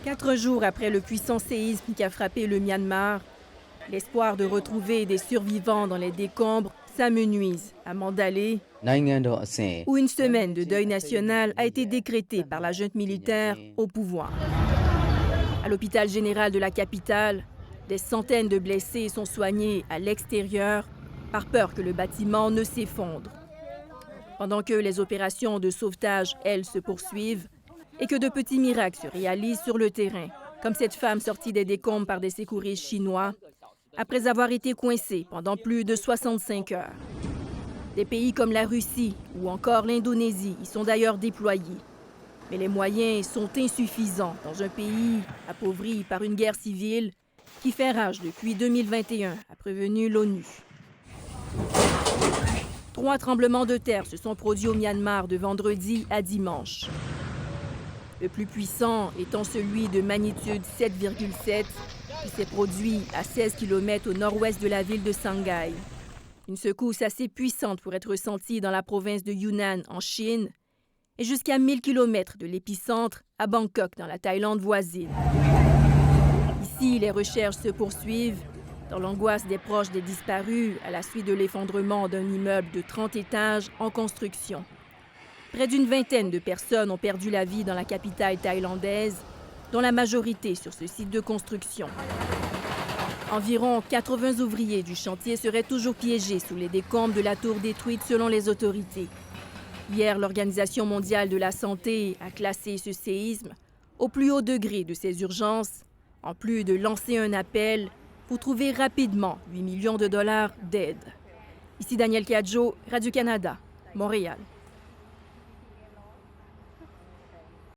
4 jours après le puissant séisme qui a frappé le Myanmar, l'espoir de retrouver des survivants dans les décombres s'amenuise à Mandalay, où une semaine de deuil national a été décrétée par la junte militaire au pouvoir. À l'hôpital général de la capitale, des centaines de blessés sont soignés à l'extérieur par peur que le bâtiment ne s'effondre. Pendant que les opérations de sauvetage, elles, se poursuivent et que de petits miracles se réalisent sur le terrain, comme cette femme sortie des décombres par des secouristes chinois après avoir été coincée pendant plus de 65 heures. Des pays comme la Russie ou encore l'Indonésie y sont d'ailleurs déployés. Mais les moyens sont insuffisants dans un pays appauvri par une guerre civile qui fait rage depuis 2021, a prévenu l'ONU. 3 tremblements de terre se sont produits au Myanmar de vendredi à dimanche. Le plus puissant étant celui de magnitude 7,7 qui s'est produit à 16 km au nord-ouest de la ville de Sangay. Une secousse assez puissante pour être ressentie dans la province de Yunnan, en Chine, et jusqu'à 1000 km de l'épicentre à Bangkok, dans la Thaïlande voisine. Ici, les recherches se poursuivent dans l'angoisse des proches des disparus à la suite de l'effondrement d'un immeuble de 30 étages en construction. Près d'une vingtaine de personnes ont perdu la vie dans la capitale thaïlandaise, dont la majorité sur ce site de construction. Environ 80 ouvriers du chantier seraient toujours piégés sous les décombres de la tour détruite selon les autorités. Hier, l'Organisation mondiale de la santé a classé ce séisme au plus haut degré de ses urgences, en plus de lancer un appel pour trouver rapidement 8 millions de dollars d'aide. Ici Daniel Cadjo, Radio-Canada, Montréal.